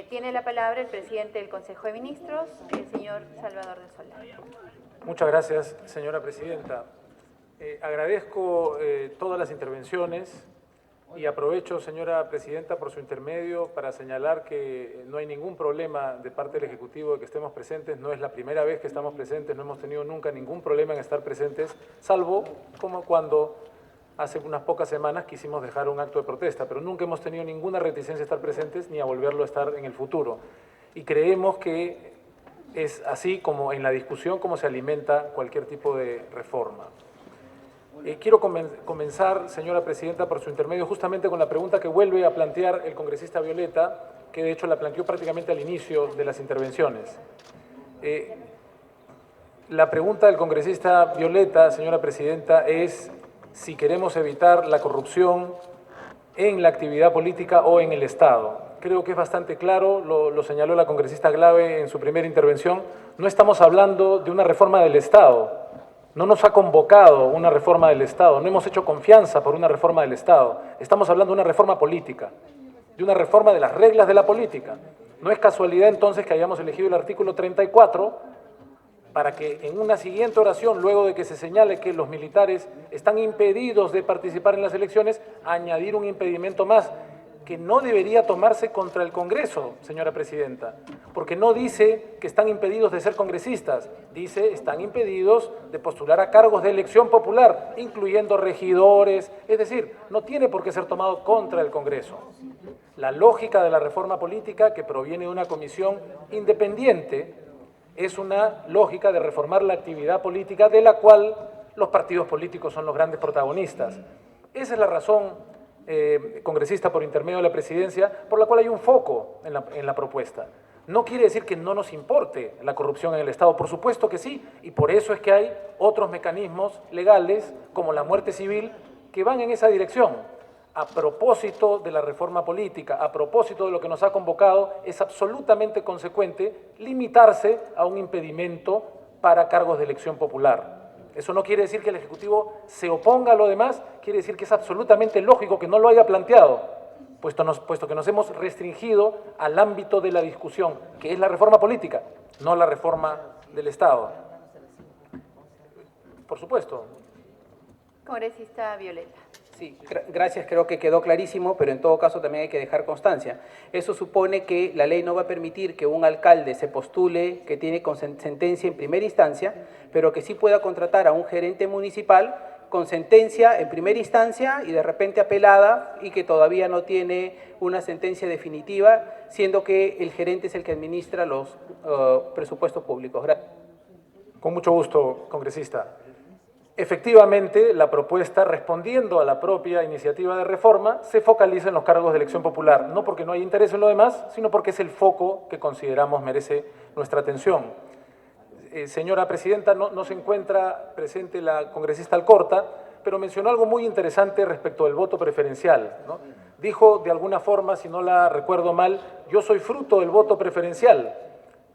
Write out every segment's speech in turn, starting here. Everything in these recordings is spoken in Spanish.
Tiene la palabra el presidente del Consejo de Ministros, el señor Salvador de Solá. Muchas gracias, señora presidenta. Agradezco todas las intervenciones y aprovecho, señora presidenta, por su intermedio para señalar que no hay ningún problema de parte del Ejecutivo de que estemos presentes. No es la primera vez que estamos presentes, no hemos tenido nunca ningún problema en estar presentes, salvo como cuando hace unas pocas semanas quisimos dejar un acto de protesta, pero nunca hemos tenido ninguna reticencia a estar presentes ni a volverlo a estar en el futuro. Y creemos que es así como en la discusión como se alimenta cualquier tipo de reforma. Quiero comenzar, señora presidenta, por su intermedio, justamente con la pregunta que vuelve a plantear el congresista Violeta, que de hecho la planteó prácticamente al inicio de las intervenciones. La pregunta del congresista Violeta, señora presidenta, es si queremos evitar la corrupción en la actividad política o en el Estado. Creo que es bastante claro, lo señaló la congresista Glave en su primera intervención, no estamos hablando de una reforma del Estado, no nos ha convocado una reforma del Estado, no hemos hecho confianza por una reforma del Estado, estamos hablando de una reforma política, de una reforma de las reglas de la política. No es casualidad entonces que hayamos elegido el artículo 34 para que en una siguiente oración, luego de que se señale que los militares están impedidos de participar en las elecciones, añadir un impedimento más, que no debería tomarse contra el Congreso, señora presidenta, porque no dice que están impedidos de ser congresistas, dice están impedidos de postular a cargos de elección popular, incluyendo regidores, es decir, no tiene por qué ser tomado contra el Congreso. La lógica de la reforma política, que proviene de una comisión independiente, es una lógica de reformar la actividad política de la cual los partidos políticos son los grandes protagonistas. Esa es la razón, congresista, por intermedio de la presidencia, por la cual hay un foco en la propuesta. No quiere decir que no nos importe la corrupción en el Estado, por supuesto que sí, y por eso es que hay otros mecanismos legales, como la muerte civil, que van en esa dirección. A propósito de la reforma política, a propósito de lo que nos ha convocado, es absolutamente consecuente limitarse a un impedimento para cargos de elección popular. Eso no quiere decir que el Ejecutivo se oponga a lo demás, quiere decir que es absolutamente lógico que no lo haya planteado, puesto que nos hemos restringido al ámbito de la discusión, que es la reforma política, no la reforma del Estado. Por supuesto. Congresista Violeta. Sí, gracias, creo que quedó clarísimo, pero en todo caso también hay que dejar constancia. Eso supone que la ley no va a permitir que un alcalde se postule que tiene sentencia en primera instancia, pero que sí pueda contratar a un gerente municipal con sentencia en primera instancia y de repente apelada y que todavía no tiene una sentencia definitiva, siendo que el gerente es el que administra los presupuestos públicos. Gracias. Con mucho gusto, congresista. Efectivamente, la propuesta, respondiendo a la propia iniciativa de reforma, se focaliza en los cargos de elección popular, no porque no hay interés en lo demás, sino porque es el foco que consideramos merece nuestra atención. Señora presidenta, no se encuentra presente la congresista Alcorta, pero mencionó algo muy interesante respecto del voto preferencial, ¿no? Dijo de alguna forma, si no la recuerdo mal, yo soy fruto del voto preferencial.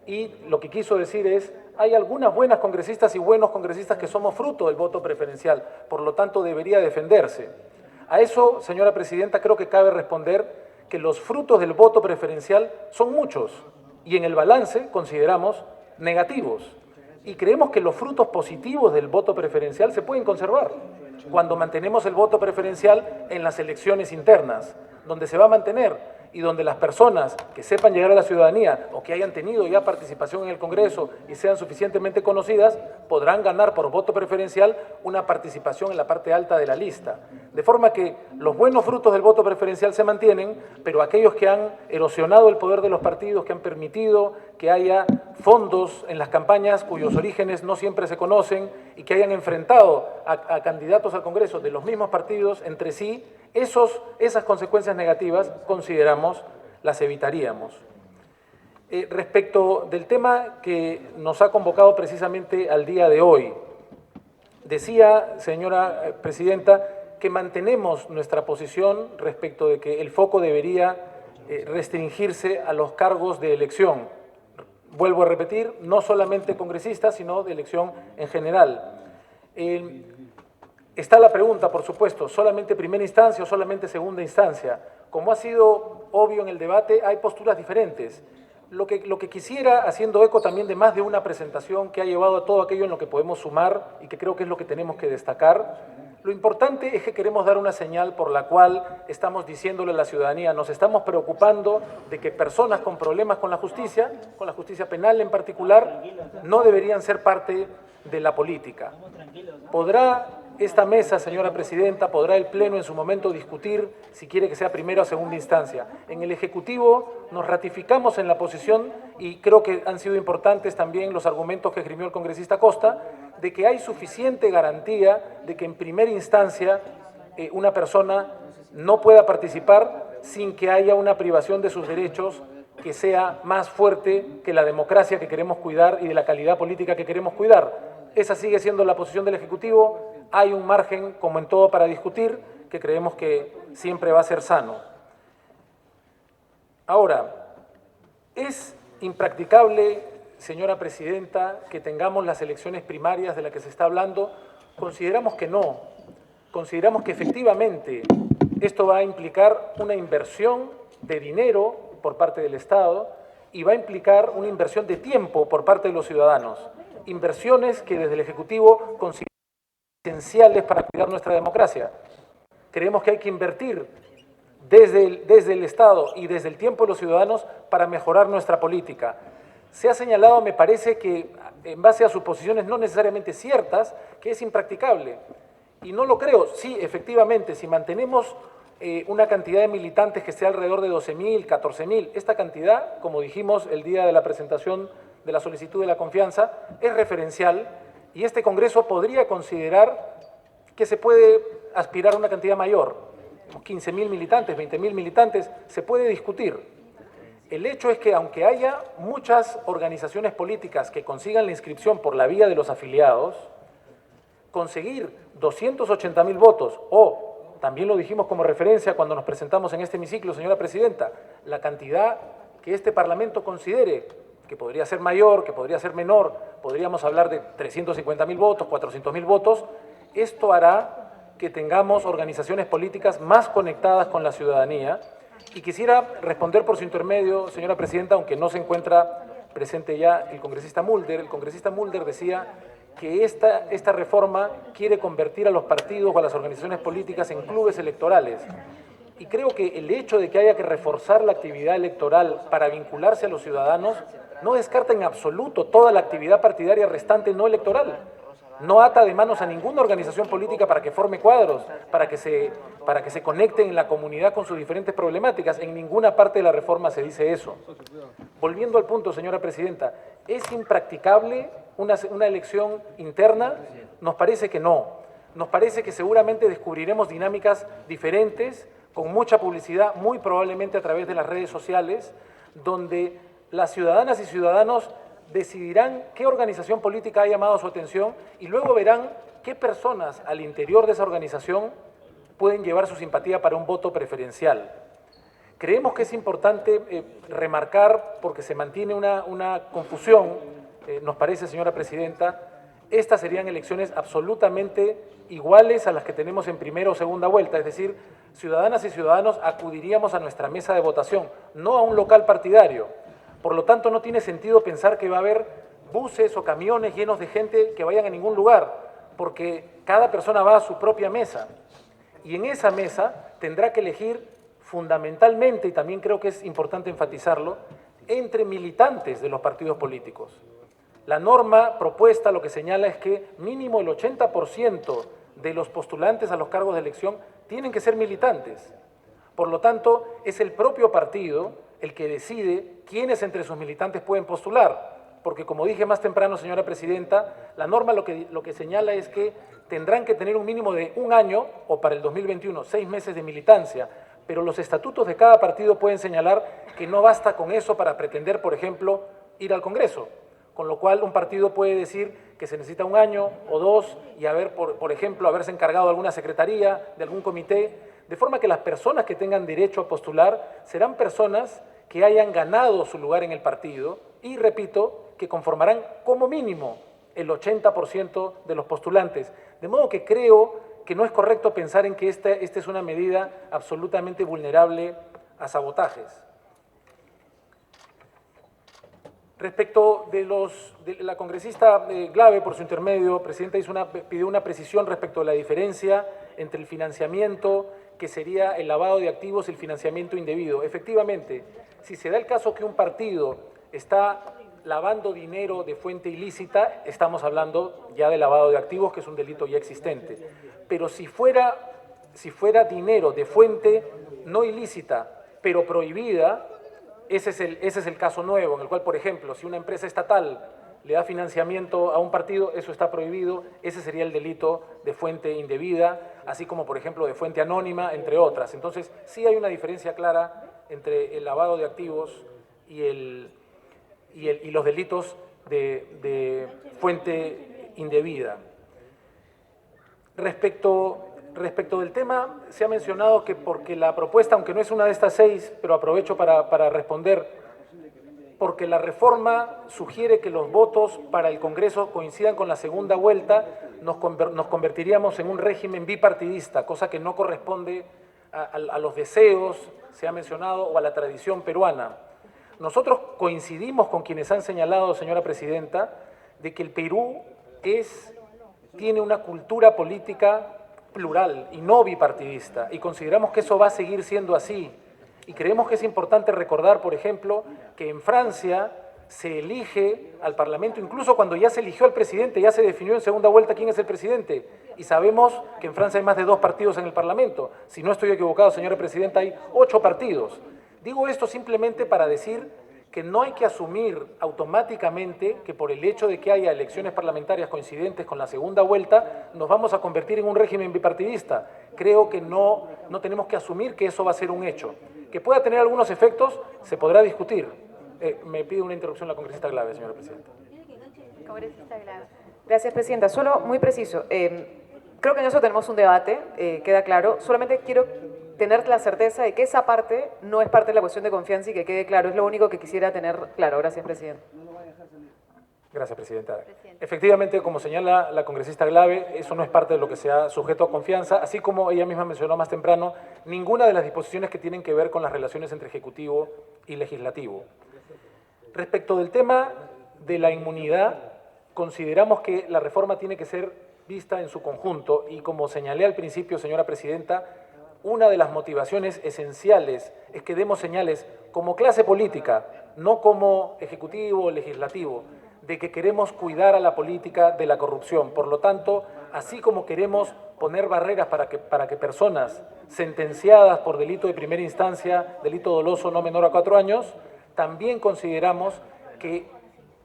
Y lo que quiso decir es, hay algunas buenas congresistas y buenos congresistas que somos fruto del voto preferencial, por lo tanto debería defenderse. A eso, señora presidenta, creo que cabe responder que los frutos del voto preferencial son muchos y en el balance consideramos negativos. Y creemos que los frutos positivos del voto preferencial se pueden conservar cuando mantenemos el voto preferencial en las elecciones internas, donde se va a mantener y donde las personas que sepan llegar a la ciudadanía o que hayan tenido ya participación en el Congreso y sean suficientemente conocidas, podrán ganar por voto preferencial una participación en la parte alta de la lista. De forma que los buenos frutos del voto preferencial se mantienen, pero aquellos que han erosionado el poder de los partidos, que han permitido que haya fondos en las campañas cuyos orígenes no siempre se conocen y que hayan enfrentado a candidatos al Congreso de los mismos partidos entre sí, esas consecuencias negativas consideramos las evitaríamos. Respecto del tema que nos ha convocado precisamente al día de hoy, decía, señora presidenta, que mantenemos nuestra posición respecto de que el foco debería restringirse a los cargos de elección. Vuelvo a repetir, no solamente congresistas, sino de elección en general. Está la pregunta, por supuesto, ¿solamente primera instancia o solamente segunda instancia? Como ha sido obvio en el debate, hay posturas diferentes. Lo que quisiera, haciendo eco también de más de una presentación que ha llevado a todo aquello en lo que podemos sumar y que creo que es lo que tenemos que destacar, lo importante es que queremos dar una señal por la cual estamos diciéndole a la ciudadanía, nos estamos preocupando de que personas con problemas con la justicia penal en particular, no deberían ser parte de la política. ¿Podrá esta mesa, señora presidenta, podrá el Pleno en su momento discutir si quiere que sea primera o segunda instancia? En el Ejecutivo nos ratificamos en la posición y creo que han sido importantes también los argumentos que esgrimió el congresista Costa, de que hay suficiente garantía de que en primera instancia una persona no pueda participar sin que haya una privación de sus derechos que sea más fuerte que la democracia que queremos cuidar y de la calidad política que queremos cuidar. Esa sigue siendo la posición del Ejecutivo. Hay un margen, como en todo, para discutir, que creemos que siempre va a ser sano. Ahora, es impracticable, señora presidenta, que tengamos las elecciones primarias de las que se está hablando. Consideramos que no. Consideramos que efectivamente esto va a implicar una inversión de dinero por parte del Estado y va a implicar una inversión de tiempo por parte de los ciudadanos. Inversiones que desde el Ejecutivo consideramos esenciales para cuidar nuestra democracia. Creemos que hay que invertir desde el Estado y desde el tiempo de los ciudadanos para mejorar nuestra política. Se ha señalado, me parece que en base a suposiciones no necesariamente ciertas, que es impracticable. Y no lo creo. Sí, efectivamente, si mantenemos una cantidad de militantes que esté alrededor de 12.000, 14.000, esta cantidad, como dijimos el día de la presentación de la solicitud de la confianza, es referencial y este Congreso podría considerar que se puede aspirar a una cantidad mayor, 15.000 militantes, 20.000 militantes, se puede discutir. El hecho es que aunque haya muchas organizaciones políticas que consigan la inscripción por la vía de los afiliados, conseguir 280.000 votos o, también lo dijimos como referencia cuando nos presentamos en este hemiciclo, señora presidenta, la cantidad que este Parlamento considere que podría ser mayor, que podría ser menor, podríamos hablar de 350.000 votos, 400.000 votos, esto hará que tengamos organizaciones políticas más conectadas con la ciudadanía. Y quisiera responder por su intermedio, señora presidenta, aunque no se encuentra presente ya el congresista Mulder decía que esta reforma quiere convertir a los partidos o a las organizaciones políticas en clubes electorales. Y creo que el hecho de que haya que reforzar la actividad electoral para vincularse a los ciudadanos no descarta en absoluto toda la actividad partidaria restante no electoral. No ata de manos a ninguna organización política para que forme cuadros, para que se conecten en la comunidad con sus diferentes problemáticas. En ninguna parte de la reforma se dice eso. Volviendo al punto, señora presidenta, ¿es impracticable una elección interna? Nos parece que no. Nos parece que seguramente descubriremos dinámicas diferentes, con mucha publicidad, muy probablemente a través de las redes sociales, donde las ciudadanas y ciudadanos decidirán qué organización política ha llamado su atención y luego verán qué personas al interior de esa organización pueden llevar su simpatía para un voto preferencial. Creemos que es importante remarcar, porque se mantiene una confusión, nos parece, señora presidenta, estas serían elecciones absolutamente iguales a las que tenemos en primera o segunda vuelta, es decir, ciudadanas y ciudadanos acudiríamos a nuestra mesa de votación, no a un local partidario. Por lo tanto, no tiene sentido pensar que va a haber buses o camiones llenos de gente que vayan a ningún lugar, porque cada persona va a su propia mesa. Y en esa mesa tendrá que elegir fundamentalmente, y también creo que es importante enfatizarlo, entre militantes de los partidos políticos. La norma propuesta lo que señala es que mínimo el 80% de los postulantes a los cargos de elección tienen que ser militantes. Por lo tanto, es el propio partido el que decide quiénes entre sus militantes pueden postular, porque como dije más temprano, señora presidenta, la norma lo que señala es que tendrán que tener un mínimo de 1 año, o para el 2021, 6 meses de militancia, pero los estatutos de cada partido pueden señalar que no basta con eso para pretender, por ejemplo, ir al Congreso, con lo cual un partido puede decir que se necesita 1 año o 2 y por ejemplo, haberse encargado de alguna secretaría, de algún comité, de forma que las personas que tengan derecho a postular serán personas que hayan ganado su lugar en el partido y, repito, que conformarán como mínimo el 80% de los postulantes. De modo que creo que no es correcto pensar en que esta es una medida absolutamente vulnerable a sabotajes. Respecto de la congresista Glave, por su intermedio, Presidenta, pidió una precisión respecto a la diferencia entre el financiamiento, que sería el lavado de activos, y el financiamiento indebido. Efectivamente, si se da el caso que un partido está lavando dinero de fuente ilícita, estamos hablando ya de lavado de activos, que es un delito ya existente. Pero si fuera dinero de fuente no ilícita, pero prohibida, ese es el caso nuevo, en el cual, por ejemplo, si una empresa estatal le da financiamiento a un partido, eso está prohibido, ese sería el delito de fuente indebida, así como, por ejemplo, de fuente anónima, entre otras. Entonces, sí hay una diferencia clara entre el lavado de activos y los delitos de fuente indebida. Respecto del tema, se ha mencionado que porque la propuesta, aunque no es una de estas 6, pero aprovecho para responder, porque la reforma sugiere que los votos para el Congreso coincidan con la segunda vuelta, nos convertiríamos en un régimen bipartidista, cosa que no corresponde a los deseos, se ha mencionado, o a la tradición peruana. Nosotros coincidimos con quienes han señalado, señora Presidenta, de que el Perú tiene una cultura política plural y no bipartidista, y consideramos que eso va a seguir siendo así. Y creemos que es importante recordar, por ejemplo, que en Francia se elige al Parlamento, incluso cuando ya se eligió al presidente, ya se definió en segunda vuelta quién es el presidente. Y sabemos que en Francia hay más de 2 partidos en el Parlamento. Si no estoy equivocado, señora Presidenta, hay 8 partidos. Digo esto simplemente para decir que no hay que asumir automáticamente que por el hecho de que haya elecciones parlamentarias coincidentes con la segunda vuelta, nos vamos a convertir en un régimen bipartidista. Creo que no tenemos que asumir que eso va a ser un hecho. Que pueda tener algunos efectos, se podrá discutir. Me pide una interrupción la congresista Glave, señora Presidenta. Congresista Glave. Gracias, Presidenta. Solo muy preciso. Creo que en eso tenemos un debate, queda claro. Solamente quiero tener la certeza de que esa parte no es parte de la cuestión de confianza y que quede claro. Es lo único que quisiera tener claro. Gracias, Presidenta. Gracias, Presidenta. Efectivamente, como señala la congresista Glave, eso no es parte de lo que sea sujeto a confianza, así como ella misma mencionó más temprano, ninguna de las disposiciones que tienen que ver con las relaciones entre Ejecutivo y Legislativo. Respecto del tema de la inmunidad, consideramos que la reforma tiene que ser vista en su conjunto y, como señalé al principio, señora Presidenta, una de las motivaciones esenciales es que demos señales como clase política, no como Ejecutivo o Legislativo, de que queremos cuidar a la política de la corrupción. Por lo tanto, así como queremos poner barreras para que personas sentenciadas por delito de primera instancia, delito doloso no menor a 4 años, también consideramos que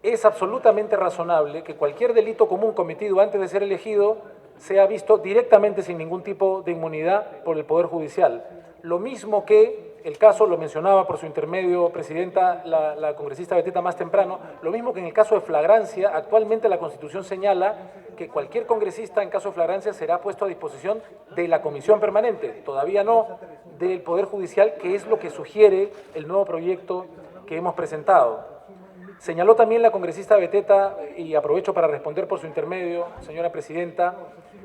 es absolutamente razonable que cualquier delito común cometido antes de ser elegido sea visto directamente sin ningún tipo de inmunidad por el Poder Judicial. Lo mismo que el caso, lo mencionaba por su intermedio, Presidenta, la congresista Beteta más temprano, lo mismo que en el caso de flagrancia, actualmente la Constitución señala que cualquier congresista en caso de flagrancia será puesto a disposición de la Comisión Permanente, todavía no del Poder Judicial, que es lo que sugiere el nuevo proyecto que hemos presentado. Señaló también la congresista Beteta, y aprovecho para responder por su intermedio, señora Presidenta,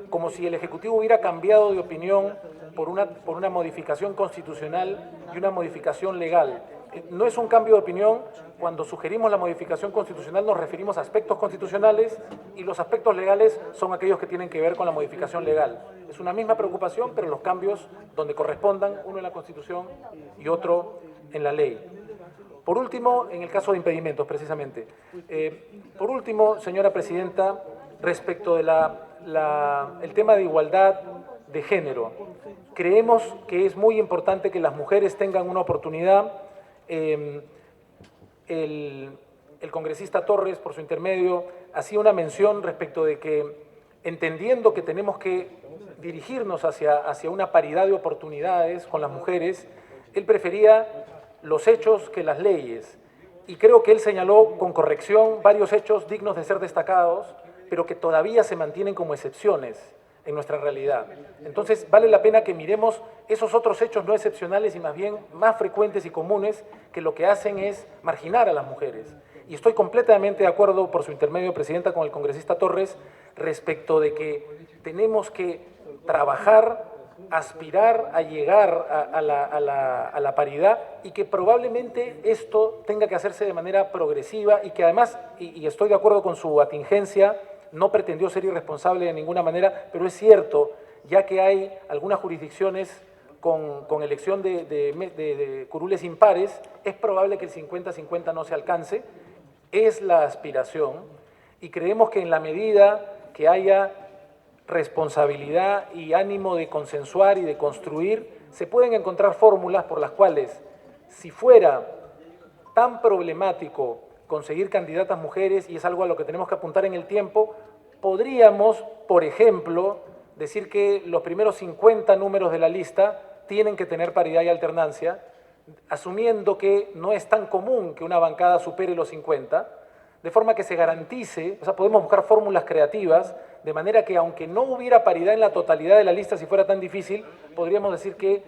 como si el Ejecutivo hubiera cambiado de opinión por una modificación constitucional y una modificación legal. No es un cambio de opinión. Cuando sugerimos la modificación constitucional nos referimos a aspectos constitucionales y los aspectos legales son aquellos que tienen que ver con la modificación legal. Es una misma preocupación, pero los cambios donde correspondan, uno en la Constitución y otro en la ley. Por último, en el caso de impedimentos, precisamente. Por último, señora Presidenta, respecto de el tema de igualdad de género, creemos que es muy importante que las mujeres tengan una oportunidad. El congresista Torres, por su intermedio, hacía una mención respecto de que, entendiendo que tenemos que dirigirnos hacia una paridad de oportunidades con las mujeres, él prefería los hechos que las leyes. Y creo que él señaló con corrección varios hechos dignos de ser destacados, pero que todavía se mantienen como excepciones en nuestra realidad. Entonces, vale la pena que miremos esos otros hechos no excepcionales y más bien más frecuentes y comunes, que lo que hacen es marginar a las mujeres. Y estoy completamente de acuerdo, por su intermedio, Presidenta, con el congresista Torres, respecto de que tenemos que trabajar aspirar a llegar a la paridad y que probablemente esto tenga que hacerse de manera progresiva y que además, y estoy de acuerdo con su atingencia, no pretendió ser irresponsable de ninguna manera, pero es cierto, ya que hay algunas jurisdicciones con elección de curules impares, es probable que el 50-50 no se alcance, es la aspiración, y creemos que en la medida que haya responsabilidad y ánimo de consensuar y de construir, se pueden encontrar fórmulas por las cuales, si fuera tan problemático conseguir candidatas mujeres, y es algo a lo que tenemos que apuntar en el tiempo, podríamos, por ejemplo, decir que los primeros 50 números de la lista tienen que tener paridad y alternancia, asumiendo que no es tan común que una bancada supere los 50, de forma que se garantice, o sea, podemos buscar fórmulas creativas, de manera que aunque no hubiera paridad en la totalidad de la lista, si fuera tan difícil, podríamos decir que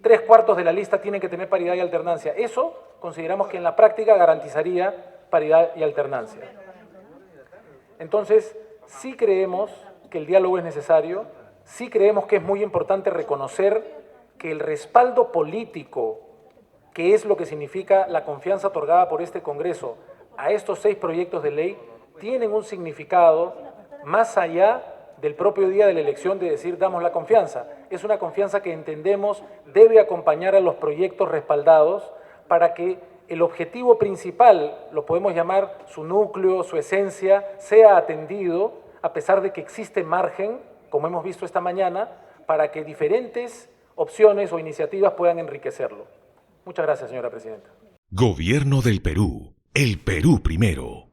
3/4 de la lista tienen que tener paridad y alternancia. Eso consideramos que en la práctica garantizaría paridad y alternancia. Entonces, sí creemos que el diálogo es necesario, sí creemos que es muy importante reconocer que el respaldo político, que es lo que significa la confianza otorgada por este Congreso a estos 6 proyectos de ley, tienen un significado más allá del propio día de la elección de decir damos la confianza. Es una confianza que entendemos debe acompañar a los proyectos respaldados para que el objetivo principal, lo podemos llamar su núcleo, su esencia, sea atendido, a pesar de que existe margen, como hemos visto esta mañana, para que diferentes opciones o iniciativas puedan enriquecerlo. Muchas gracias, señora presidenta. Gobierno del Perú. El Perú primero.